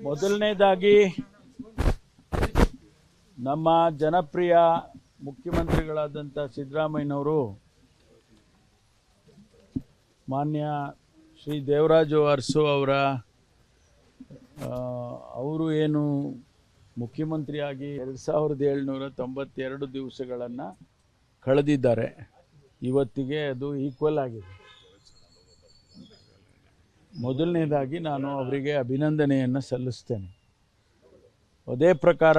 ಮೊದಲನೇದಾಗಿ ನಮ್ಮ ಜನಪ್ರಿಯ ಮುಖ್ಯಮಂತ್ರಿಗಳಾದಂಥ ಸಿದ್ದರಾಮಯ್ಯನವರು ಮಾನ್ಯ ಶ್ರೀ ದೇವರಾಜು ಅರಸು ಅವರು ಏನು ಮುಖ್ಯಮಂತ್ರಿಯಾಗಿ 2792 ದಿವಸಗಳನ್ನು ಕಳೆದಿದ್ದಾರೆ. ಇವತ್ತಿಗೆ ಅದು ಈಕ್ವಲ್ ಆಗಿದೆ. ಮೊದಲನೇದಾಗಿ ನಾನು ಅವರಿಗೆ ಅಭಿನಂದನೆಯನ್ನು ಸಲ್ಲಿಸ್ತೇನೆ. ಅದೇ ಪ್ರಕಾರ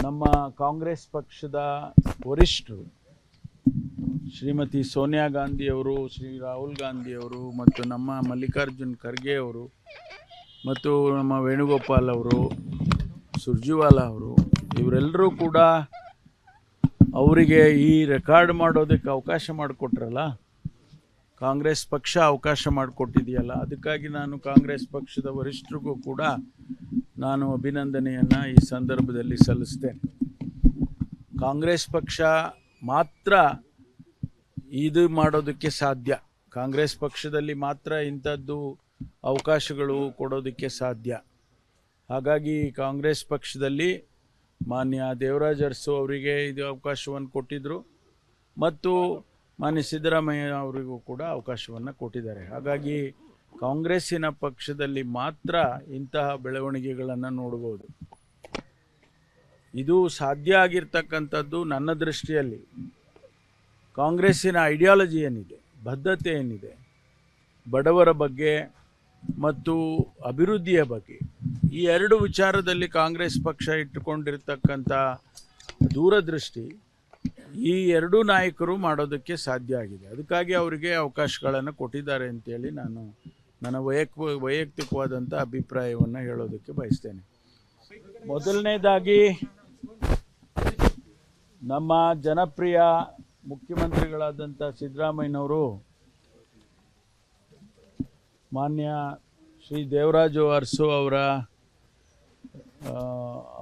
ನಮ್ಮ ಕಾಂಗ್ರೆಸ್ ಪಕ್ಷದ ವರಿಷ್ಠರು ಶ್ರೀಮತಿ ಸೋನಿಯಾ ಗಾಂಧಿಯವರು, ಶ್ರೀ ರಾಹುಲ್ ಗಾಂಧಿಯವರು ಮತ್ತು ನಮ್ಮ ಮಲ್ಲಿಕಾರ್ಜುನ್ ಖರ್ಗೆ ಅವರು ಮತ್ತು ನಮ್ಮ ವೇಣುಗೋಪಾಲ್ ಅವರು, ಸುರ್ಜೇವಾಲಾ ಅವರು, ಇವರೆಲ್ಲರೂ ಕೂಡ ಅವರಿಗೆ ಈ ರೆಕಾರ್ಡ್ ಮಾಡೋದಕ್ಕೆ ಅವಕಾಶ ಮಾಡಿಕೊಟ್ರಲ್ಲ, ಕಾಂಗ್ರೆಸ್ ಪಕ್ಷ ಅವಕಾಶ ಮಾಡಿಕೊಟ್ಟಿದೆಯಲ್ಲ, ಅದಕ್ಕಾಗಿ ನಾನು ಕಾಂಗ್ರೆಸ್ ಪಕ್ಷದ ವರಿಷ್ಠರಿಗೂ ಕೂಡ ನಾನು ಅಭಿನಂದನೆಯನ್ನು ಈ ಸಂದರ್ಭದಲ್ಲಿ ಸಲ್ಲಿಸ್ತೇನೆ. ಕಾಂಗ್ರೆಸ್ ಪಕ್ಷ ಮಾತ್ರ ಇದು ಮಾಡೋದಕ್ಕೆ ಸಾಧ್ಯ. ಕಾಂಗ್ರೆಸ್ ಪಕ್ಷದಲ್ಲಿ ಮಾತ್ರ ಇಂಥದ್ದು ಅವಕಾಶಗಳು ಕೊಡೋದಕ್ಕೆ ಸಾಧ್ಯ. ಹಾಗಾಗಿ ಕಾಂಗ್ರೆಸ್ ಪಕ್ಷದಲ್ಲಿ ಮಾನ್ಯ ದೇವರಾಜ್ ಅರಸು ಅವರಿಗೆ ಇದು ಅವಕಾಶವನ್ನು ಕೊಟ್ಟಿದ್ದರು ಮತ್ತು ಮಾನ್ಯ ಸಿದ್ದರಾಮಯ್ಯ ಅವರಿಗೂ ಕೂಡ ಅವಕಾಶವನ್ನು ಕೊಟ್ಟಿದ್ದಾರೆ. ಹಾಗಾಗಿ ಕಾಂಗ್ರೆಸ್ಸಿನ ಪಕ್ಷದಲ್ಲಿ ಮಾತ್ರ ಇಂತಹ ಬೆಳವಣಿಗೆಗಳನ್ನು ನೋಡ್ಬೋದು. ಇದು ಸಾಧ್ಯ ಆಗಿರ್ತಕ್ಕಂಥದ್ದು ನನ್ನ ದೃಷ್ಟಿಯಲ್ಲಿ ಕಾಂಗ್ರೆಸ್ಸಿನ ಐಡಿಯಾಲಜಿ ಏನಿದೆ, ಬದ್ಧತೆ ಏನಿದೆ, ಬಡವರ ಬಗ್ಗೆ ಮತ್ತು ಅಭಿವೃದ್ಧಿಯ ಬಗ್ಗೆ, ಈ ಎರಡು ವಿಚಾರದಲ್ಲಿ ಕಾಂಗ್ರೆಸ್ ಪಕ್ಷ ಇಟ್ಟುಕೊಂಡಿರ್ತಕ್ಕಂಥ ದೂರದೃಷ್ಟಿ ಈ ಎರಡೂ ನಾಯಕರು ಮಾಡೋದಕ್ಕೆ ಸಾಧ್ಯ ಆಗಿದೆ. ಅದಕ್ಕಾಗಿ ಅವರಿಗೆ ಅವಕಾಶಗಳನ್ನು ಕೊಟ್ಟಿದ್ದಾರೆ ಅಂತೇಳಿ ನಾನು ನನ್ನ ವೈಯಕ್ತಿಕವಾದಂಥ ಅಭಿಪ್ರಾಯವನ್ನು ಹೇಳೋದಕ್ಕೆ ಬಯಸ್ತೇನೆ. ಮೊದಲನೇದಾಗಿ ನಮ್ಮ ಜನಪ್ರಿಯ ಮುಖ್ಯಮಂತ್ರಿಗಳಾದಂಥ ಸಿದ್ದರಾಮಯ್ಯನವರು ಮಾನ್ಯ ಶ್ರೀ ದೇವರಾಜು ಅರಸು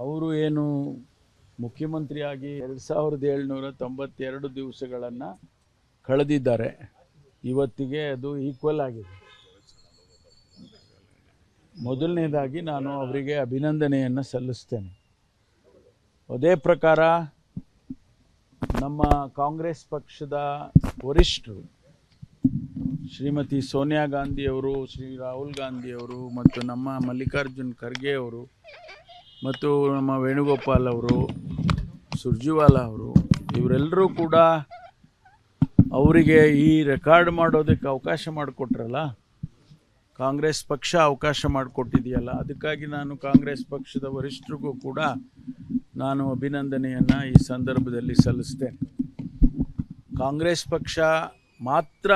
ಅವರು ಏನು ಮುಖ್ಯಮಂತ್ರಿಯಾಗಿ 2792 ದಿವಸಗಳನ್ನು ಕಳೆದಿದ್ದಾರೆ. ಇವತ್ತಿಗೆ ಅದು ಈಕ್ವಲ್ ಆಗಿದೆ. ಮೊದಲನೇದಾಗಿ ನಾನು ಅವರಿಗೆ ಅಭಿನಂದನೆಯನ್ನು ಸಲ್ಲಿಸ್ತೇನೆ. ಅದೇ ಪ್ರಕಾರ ನಮ್ಮ ಕಾಂಗ್ರೆಸ್ ಪಕ್ಷದ ವರಿಷ್ಠರು ಶ್ರೀಮತಿ ಸೋನಿಯಾ ಗಾಂಧಿಯವರು, ಶ್ರೀ ರಾಹುಲ್ ಗಾಂಧಿಯವರು ಮತ್ತು ನಮ್ಮ ಮಲ್ಲಿಕಾರ್ಜುನ್ ಖರ್ಗೆ ಅವರು ಮತ್ತು ನಮ್ಮ ವೇಣುಗೋಪಾಲ್ ಅವರು, ಸುರ್ಜೇವಾಲಾ ಅವರು, ಇವರೆಲ್ಲರೂ ಕೂಡ ಅವರಿಗೆ ಈ ರೆಕಾರ್ಡ್ ಮಾಡೋದಕ್ಕೆ ಅವಕಾಶ ಮಾಡಿಕೊಟ್ರಲ್ಲ, ಕಾಂಗ್ರೆಸ್ ಪಕ್ಷ ಅವಕಾಶ ಮಾಡಿಕೊಟ್ಟಿದೆಯಲ್ಲ, ಅದಕ್ಕಾಗಿ ನಾನು ಕಾಂಗ್ರೆಸ್ ಪಕ್ಷದ ವರಿಷ್ಠರಿಗೂ ಕೂಡ ನಾನು ಅಭಿನಂದನೆಯನ್ನು ಈ ಸಂದರ್ಭದಲ್ಲಿ ಸಲ್ಲಿಸ್ತೇನೆ. ಕಾಂಗ್ರೆಸ್ ಪಕ್ಷ ಮಾತ್ರ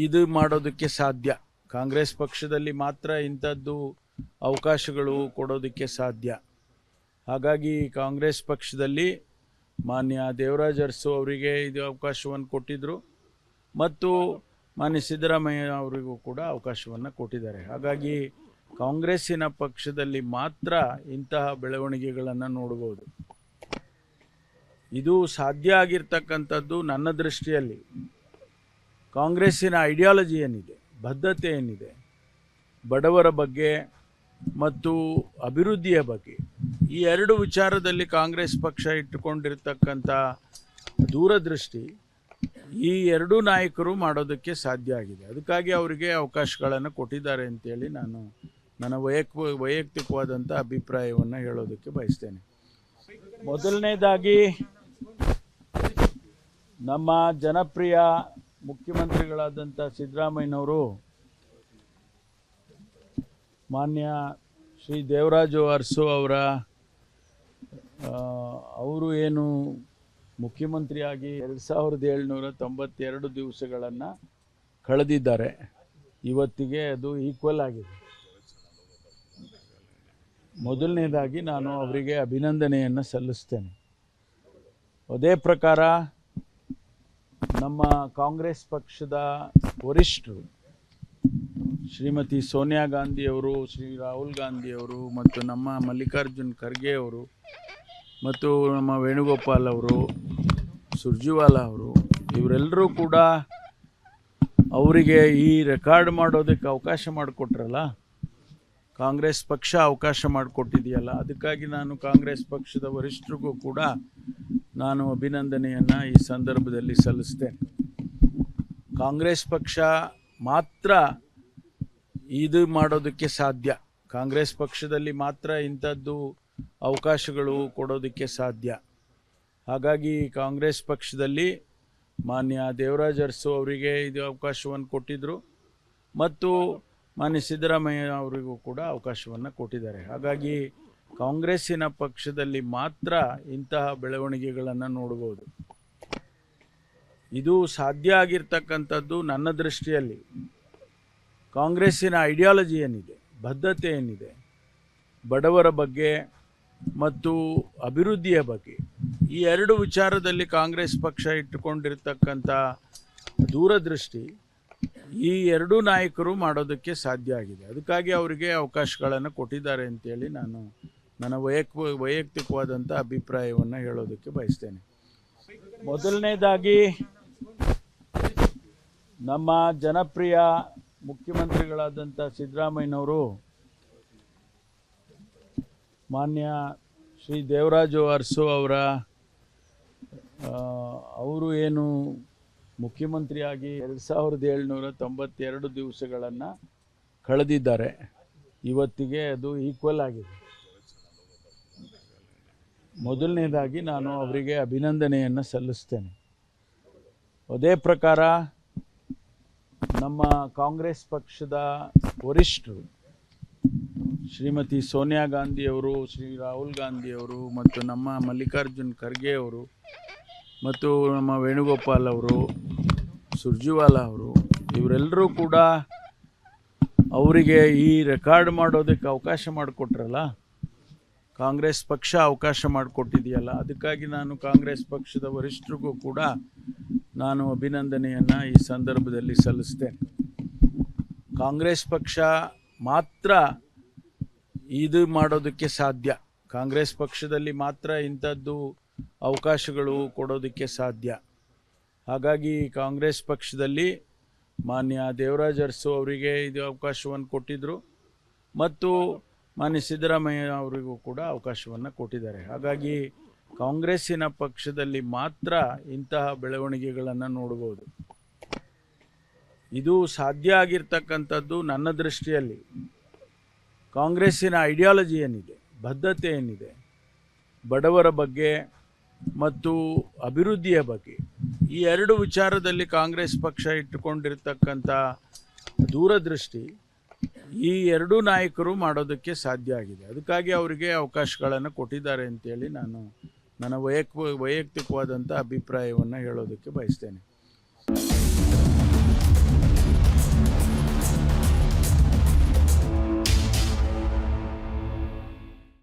ಇದು ಮಾಡೋದಕ್ಕೆ ಸಾಧ್ಯ. ಕಾಂಗ್ರೆಸ್ ಪಕ್ಷದಲ್ಲಿ ಮಾತ್ರ ಇಂಥದ್ದು ಅವಕಾಶಗಳು ಕೊಡೋದಕ್ಕೆ ಸಾಧ್ಯ. ಹಾಗಾಗಿ ಕಾಂಗ್ರೆಸ್ ಪಕ್ಷದಲ್ಲಿ ಮಾನ್ಯ ದೇವರಾಜ್ ಅರಸು ಅವರಿಗೆ ಇದು ಅವಕಾಶವನ್ನು ಕೊಟ್ಟಿದ್ದರು ಮತ್ತು ಮಾನ್ಯ ಸಿದ್ದರಾಮಯ್ಯ ಅವರಿಗೂ ಕೂಡ ಅವಕಾಶವನ್ನು ಕೊಟ್ಟಿದ್ದಾರೆ. ಹಾಗಾಗಿ ಕಾಂಗ್ರೆಸ್ಸಿನ ಪಕ್ಷದಲ್ಲಿ ಮಾತ್ರ ಇಂತಹ ಬೆಳವಣಿಗೆಗಳನ್ನು ನೋಡ್ಬೋದು. ಇದು ಸಾಧ್ಯ ಆಗಿರ್ತಕ್ಕಂಥದ್ದು ನನ್ನ ದೃಷ್ಟಿಯಲ್ಲಿ ಕಾಂಗ್ರೆಸ್ಸಿನ ಐಡಿಯಾಲಜಿ ಏನಿದೆ, ಬದ್ಧತೆ ಏನಿದೆ, ಬಡವರ ಬಗ್ಗೆ ಮತ್ತು ಅಭಿವೃದ್ಧಿಯ ಬಗ್ಗೆ, ಈ ಎರಡು ವಿಚಾರದಲ್ಲಿ ಕಾಂಗ್ರೆಸ್ ಪಕ್ಷ ಇಟ್ಟುಕೊಂಡಿರ್ತಕ್ಕಂಥ ದೂರದೃಷ್ಟಿ ಈ ಎರಡೂ ನಾಯಕರು ಮಾಡೋದಕ್ಕೆ ಸಾಧ್ಯ ಆಗಿದೆ. ಅದಕ್ಕಾಗಿ ಅವರಿಗೆ ಅವಕಾಶಗಳನ್ನು ಕೊಟ್ಟಿದ್ದಾರೆ ಅಂತೇಳಿ ನಾನು ನನ್ನ ವೈಯಕ್ತಿಕವಾದಂಥ ಅಭಿಪ್ರಾಯವನ್ನು ಹೇಳೋದಕ್ಕೆ ಬಯಸ್ತೇನೆ. ಮೊದಲನೇದಾಗಿ ನಮ್ಮ ಜನಪ್ರಿಯ ಮುಖ್ಯಮಂತ್ರಿಗಳಾದಂಥ ಸಿದ್ದರಾಮಯ್ಯನವರು ಮಾನ್ಯ ಶ್ರೀ ದೇವರಾಜು ಅರಸು ಅವರು ಏನು ಮುಖ್ಯಮಂತ್ರಿಯಾಗಿ 2792 ದಿವಸಗಳನ್ನು ಕಳೆದಿದ್ದಾರೆ. ಇವತ್ತಿಗೆ ಅದು ಈಕ್ವಲ್ ಆಗಿದೆ. ಮೊದಲನೇದಾಗಿ ನಾನು ಅವರಿಗೆ ಅಭಿನಂದನೆಯನ್ನು ಸಲ್ಲಿಸ್ತೇನೆ. ಅದೇ ಪ್ರಕಾರ ನಮ್ಮ ಕಾಂಗ್ರೆಸ್ ಪಕ್ಷದ ವರಿಷ್ಠರು ಶ್ರೀಮತಿ ಸೋನಿಯಾ ಗಾಂಧಿಯವರು, ಶ್ರೀ ರಾಹುಲ್ ಗಾಂಧಿಯವರು ಮತ್ತು ನಮ್ಮ ಮಲ್ಲಿಕಾರ್ಜುನ್ ಖರ್ಗೆ ಅವರು ಮತ್ತು ನಮ್ಮ ವೇಣುಗೋಪಾಲ್ ಅವರು, ಸುರ್ಜೇವಾಲಾ ಅವರು, ಇವರೆಲ್ಲರೂ ಕೂಡ ಅವರಿಗೆ ಈ ರೆಕಾರ್ಡ್ ಮಾಡೋದಕ್ಕೆ ಅವಕಾಶ ಮಾಡಿಕೊಟ್ರಲ್ಲ, ಕಾಂಗ್ರೆಸ್ ಪಕ್ಷ ಅವಕಾಶ ಮಾಡಿಕೊಟ್ಟಿದೆಯಲ್ಲ, ಅದಕ್ಕಾಗಿ ನಾನು ಕಾಂಗ್ರೆಸ್ ಪಕ್ಷದ ವರಿಷ್ಠರಿಗೂ ಕೂಡ ನಾನು ಅಭಿನಂದನೆಯನ್ನು ಈ ಸಂದರ್ಭದಲ್ಲಿ ಸಲ್ಲಿಸ್ತೇನೆ. ಕಾಂಗ್ರೆಸ್ ಪಕ್ಷ ಮಾತ್ರ ಇದು ಮಾಡೋದಕ್ಕೆ ಸಾಧ್ಯ, ಕಾಂಗ್ರೆಸ್ ಪಕ್ಷದಲ್ಲಿ ಮಾತ್ರ ಇಂಥದ್ದು ಅವಕಾಶಗಳು ಕೊಡೋದಕ್ಕೆ ಸಾಧ್ಯ. ಹಾಗಾಗಿ ಕಾಂಗ್ರೆಸ್ ಪಕ್ಷದಲ್ಲಿ ಮಾನ್ಯ ದೇವರಾಜ್ ಅರಸು ಅವರಿಗೆ ಇದು ಅವಕಾಶವನ್ನು ಕೊಟ್ಟಿದ್ದರು ಮತ್ತು ಮಾನ್ಯ ಸಿದ್ದರಾಮಯ್ಯ ಅವರಿಗೂ ಕೂಡ ಅವಕಾಶವನ್ನು ಕೊಟ್ಟಿದ್ದಾರೆ. ಹಾಗಾಗಿ ಕಾಂಗ್ರೆಸ್ಸಿನ ಪಕ್ಷದಲ್ಲಿ ಮಾತ್ರ ಇಂತಹ ಬೆಳವಣಿಗೆಗಳನ್ನು ನೋಡ್ಬೋದು. ಇದು ಸಾಧ್ಯ ಆಗಿರ್ತಕ್ಕಂಥದ್ದು ನನ್ನ ದೃಷ್ಟಿಯಲ್ಲಿ ಕಾಂಗ್ರೆಸ್ಸಿನ ಐಡಿಯಾಲಜಿ ಏನಿದೆ, ಬದ್ಧತೆ ಏನಿದೆ, ಬಡವರ ಬಗ್ಗೆ ಮತ್ತು ಅಭಿವೃದ್ಧಿಯ ಬಗ್ಗೆ, ಈ ಎರಡು ವಿಚಾರದಲ್ಲಿ ಕಾಂಗ್ರೆಸ್ ಪಕ್ಷ ಇಟ್ಟುಕೊಂಡಿರ್ತಕ್ಕಂಥ ದೂರದೃಷ್ಟಿ ಈ ಎರಡೂ ನಾಯಕರು ಮಾಡೋದಕ್ಕೆ ಸಾಧ್ಯ ಆಗಿದೆ. ಅದಕ್ಕಾಗಿ ಅವರಿಗೆ ಅವಕಾಶಗಳನ್ನು ಕೊಟ್ಟಿದ್ದಾರೆ ಅಂತೇಳಿ ನಾನು ನನ್ನ ವೈಯಕ್ತಿಕವಾದಂಥ ಅಭಿಪ್ರಾಯವನ್ನು ಹೇಳೋದಕ್ಕೆ ಬಯಸ್ತೇನೆ. ಮೊದಲನೇದಾಗಿ ನಮ್ಮ ಜನಪ್ರಿಯ ಮುಖ್ಯಮಂತ್ರಿಗಳಾದಂಥ ಸಿದ್ದರಾಮಯ್ಯನವರು ಮಾನ್ಯ ಶ್ರೀ ದೇವರಾಜು ಅರಸು ಅವರು ಏನು ಮುಖ್ಯಮಂತ್ರಿಯಾಗಿ 2792 ದಿವಸಗಳನ್ನು ಕಳೆದಿದ್ದಾರೆ. ಇವತ್ತಿಗೆ ಅದು ಈಕ್ವಲ್ ಆಗಿದೆ. ಮೊದಲನೇದಾಗಿ ನಾನು ಅವರಿಗೆ ಅಭಿನಂದನೆಯನ್ನು ಸಲ್ಲಿಸ್ತೇನೆ. ಅದೇ ಪ್ರಕಾರ ನಮ್ಮ ಕಾಂಗ್ರೆಸ್ ಪಕ್ಷದ ವರಿಷ್ಠರು ಶ್ರೀಮತಿ ಸೋನಿಯಾ ಗಾಂಧಿಯವರು, ಶ್ರೀ ರಾಹುಲ್ ಗಾಂಧಿಯವರು ಮತ್ತು ನಮ್ಮ ಮಲ್ಲಿಕಾರ್ಜುನ್ ಖರ್ಗೆ ಅವರು ಮತ್ತು ನಮ್ಮ ವೇಣುಗೋಪಾಲ್ ಅವರು, ಸುರ್ಜೇವಾಲಾ ಅವರು, ಇವರೆಲ್ಲರೂ ಕೂಡ ಅವರಿಗೆ ಈ ರೆಕಾರ್ಡ್ ಮಾಡೋದಕ್ಕೆ ಅವಕಾಶ ಮಾಡಿಕೊಟ್ರಲ್ಲ, ಕಾಂಗ್ರೆಸ್ ಪಕ್ಷ ಅವಕಾಶ ಮಾಡಿಕೊಟ್ಟಿದೆಯಲ್ಲ, ಅದಕ್ಕಾಗಿ ನಾನು ಕಾಂಗ್ರೆಸ್ ಪಕ್ಷದ ವರಿಷ್ಠರಿಗೂ ಕೂಡ ನಾನು ಅಭಿನಂದನೆಯನ್ನು ಈ ಸಂದರ್ಭದಲ್ಲಿ ಸಲ್ಲಿಸ್ತೇನೆ. ಕಾಂಗ್ರೆಸ್ ಪಕ್ಷ ಮಾತ್ರ ಇದು ಮಾಡೋದಕ್ಕೆ ಸಾಧ್ಯ, ಕಾಂಗ್ರೆಸ್ ಪಕ್ಷದಲ್ಲಿ ಮಾತ್ರ ಇಂಥದ್ದು ಅವಕಾಶಗಳು ಕೊಡೋದಕ್ಕೆ ಸಾಧ್ಯ. ಹಾಗಾಗಿ ಕಾಂಗ್ರೆಸ್ ಪಕ್ಷದಲ್ಲಿ ಮಾನ್ಯ ದೇವರಾಜ್ ಅರಸು ಅವರಿಗೆ ಇದು ಅವಕಾಶವನ್ನು ಕೊಟ್ಟಿದ್ದರು ಮತ್ತು ಮಾನ್ಯ ಸಿದ್ದರಾಮಯ್ಯ ಅವರಿಗೂ ಕೂಡ ಅವಕಾಶವನ್ನು ಕೊಟ್ಟಿದ್ದಾರೆ. ಹಾಗಾಗಿ ಕಾಂಗ್ರೆಸ್ಸಿನ ಪಕ್ಷದಲ್ಲಿ ಮಾತ್ರ ಇಂತಹ ಬೆಳವಣಿಗೆಗಳನ್ನು ನೋಡ್ಬೋದು. ಇದು ಸಾಧ್ಯ ಆಗಿರ್ತಕ್ಕಂಥದ್ದು ನನ್ನ ದೃಷ್ಟಿಯಲ್ಲಿ ಕಾಂಗ್ರೆಸ್ಸಿನ ಐಡಿಯಾಲಜಿ ಏನಿದೆ, ಬದ್ಧತೆ ಏನಿದೆ, ಬಡವರ ಬಗ್ಗೆ ಮತ್ತು ಅಭಿವೃದ್ಧಿಯ ಬಗ್ಗೆ, ಈ ಎರಡು ವಿಚಾರದಲ್ಲಿ ಕಾಂಗ್ರೆಸ್ ಪಕ್ಷ ಇಟ್ಟುಕೊಂಡಿರ್ತಕ್ಕಂಥ ದೂರದೃಷ್ಟಿ ಈ ಎರಡೂ ನಾಯಕರು ಮಾಡೋದಕ್ಕೆ ಸಾಧ್ಯ ಆಗಿದೆ. ಅದಕ್ಕಾಗಿ ಅವರಿಗೆ ಅವಕಾಶಗಳನ್ನು ಕೊಟ್ಟಿದ್ದಾರೆ ಅಂತೇಳಿ ನಾನು ನನ್ನ ವೈಯಕ್ತಿಕವಾದಂಥ ಅಭಿಪ್ರಾಯವನ್ನು ಹೇಳೋದಕ್ಕೆ ಬಯಸ್ತೇನೆ.